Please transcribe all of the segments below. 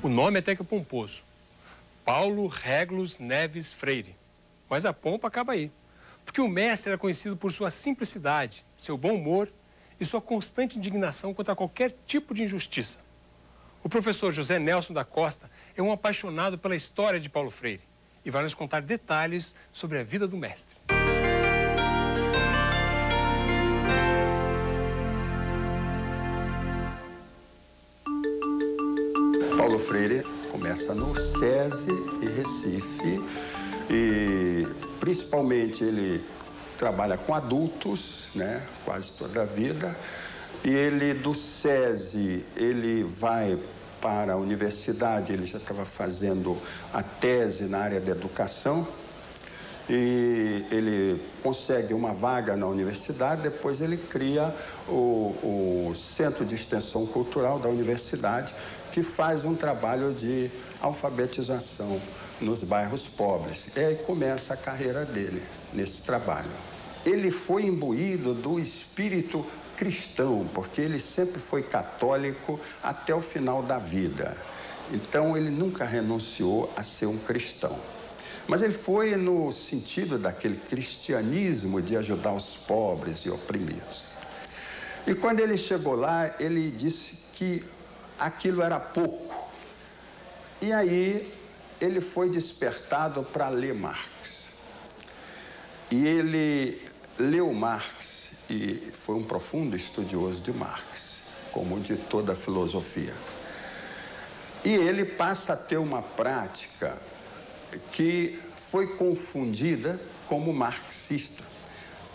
O nome até que é pomposo. Paulo Régulos Neves Freire. Mas a pompa acaba aí. Porque o mestre era conhecido por sua simplicidade, seu bom humor e sua constante indignação contra qualquer tipo de injustiça. O professor José Nelson da Costa é um apaixonado pela história de Paulo Freire e vai nos contar detalhes sobre a vida do mestre. Paulo Freire começa no SESI e Recife e principalmente ele trabalha com adultos, né, quase toda a vida. E ele do SESI, ele vai para a universidade, ele já estava fazendo a tese na área da educação e ele consegue uma vaga na universidade, depois ele cria o Centro de Extensão Cultural da universidade, que faz um trabalho de alfabetização nos bairros pobres. E aí começa a carreira dele nesse trabalho. Ele foi imbuído do espírito cristão, porque ele sempre foi católico até o final da vida. Então ele nunca renunciou a ser um cristão. Mas ele foi no sentido daquele cristianismo de ajudar os pobres e oprimidos. E quando ele chegou lá, ele disse que aquilo era pouco. E aí ele foi despertado para ler Marx. E ele leu Marx e foi um profundo estudioso de Marx, como de toda a filosofia. E ele passa a ter uma prática que foi confundida como marxista.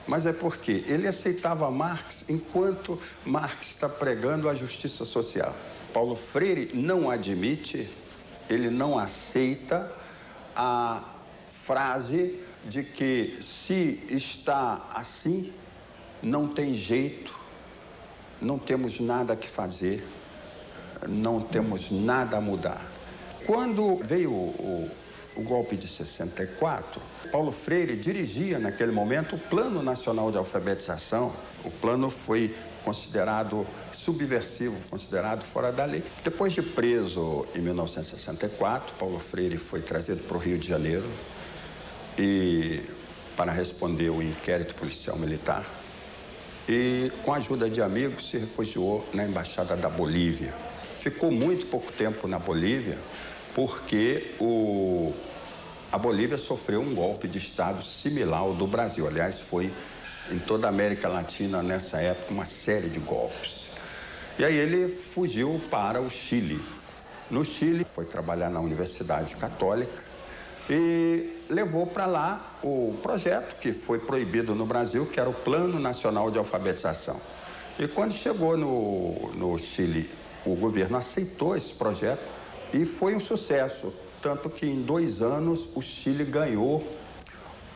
Mas é porque ele aceitava Marx enquanto Marx está pregando a justiça social. Paulo Freire não admite, ele não aceita a frase de que se está assim, não tem jeito, não temos nada que fazer, não temos nada a mudar. Quando veio o golpe de 64, Paulo Freire dirigia naquele momento o Plano Nacional de Alfabetização. O plano foi considerado subversivo, considerado fora da lei. Depois de preso em 1964, Paulo Freire foi trazido para o Rio de Janeiro e para responder o inquérito policial militar. E, com a ajuda de amigos, se refugiou na Embaixada da Bolívia. Ficou muito pouco tempo na Bolívia, porque a Bolívia sofreu um golpe de Estado similar ao do Brasil. Aliás, foi em toda a América Latina, nessa época, uma série de golpes. E aí ele fugiu para o Chile. No Chile, foi trabalhar na Universidade Católica e levou para lá o projeto que foi proibido no Brasil, que era o Plano Nacional de Alfabetização. E quando chegou no Chile, o governo aceitou esse projeto e foi um sucesso. Tanto que em 2 anos o Chile ganhou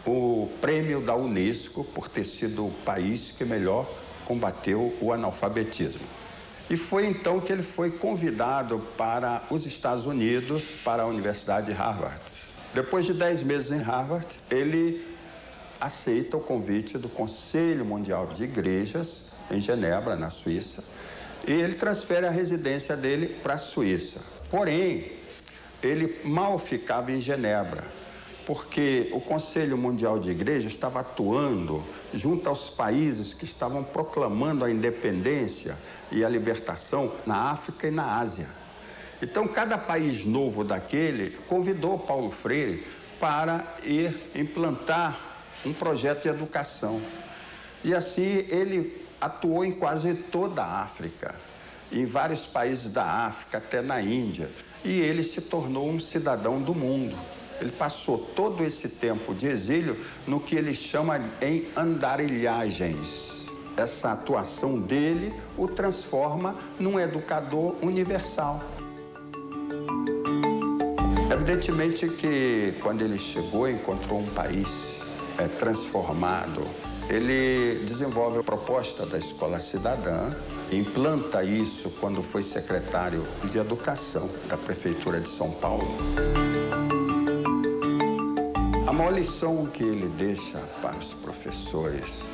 o prêmio da Unesco por ter sido o país que melhor combateu o analfabetismo. E foi então que ele foi convidado para os Estados Unidos, para a Universidade de Harvard. Depois de 10 meses em Harvard, ele aceita o convite do Conselho Mundial de Igrejas, em Genebra, na Suíça, e ele transfere a residência dele para a Suíça. Porém, ele mal ficava em Genebra, porque o Conselho Mundial de Igrejas estava atuando junto aos países que estavam proclamando a independência e a libertação na África e na Ásia. Então, cada país novo daquele convidou Paulo Freire para ir implantar um projeto de educação. E assim ele atuou em quase toda a África, em vários países da África, até na Índia. E ele se tornou um cidadão do mundo. Ele passou todo esse tempo de exílio no que ele chama em andarilhagens. Essa atuação dele o transforma num educador universal. Evidentemente que quando ele chegou, encontrou um país transformado. Ele desenvolve a proposta da Escola Cidadã, implanta isso quando foi secretário de Educação da Prefeitura de São Paulo. A maior lição que ele deixa para os professores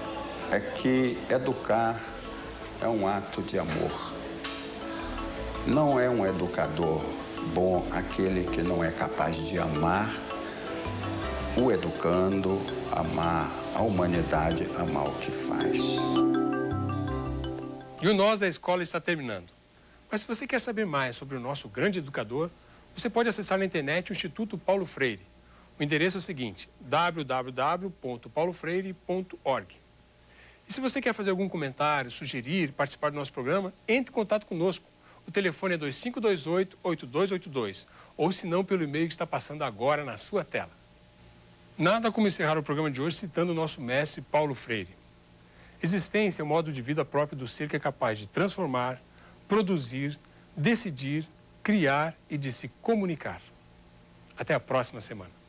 é que educar é um ato de amor. Não é um educador bom aquele que não é capaz de amar o educando, amar a humanidade, amar o que faz. E o Nós da Escola está terminando. Mas se você quer saber mais sobre o nosso grande educador, você pode acessar na internet o Instituto Paulo Freire. O endereço é o seguinte, www.paulofreire.org. E se você quer fazer algum comentário, sugerir, participar do nosso programa, entre em contato conosco. O telefone é 2528-8282, ou se não, pelo e-mail que está passando agora na sua tela. Nada como encerrar o programa de hoje citando o nosso mestre Paulo Freire. Existência é um modo de vida próprio do ser que é capaz de transformar, produzir, decidir, criar e de se comunicar. Até a próxima semana.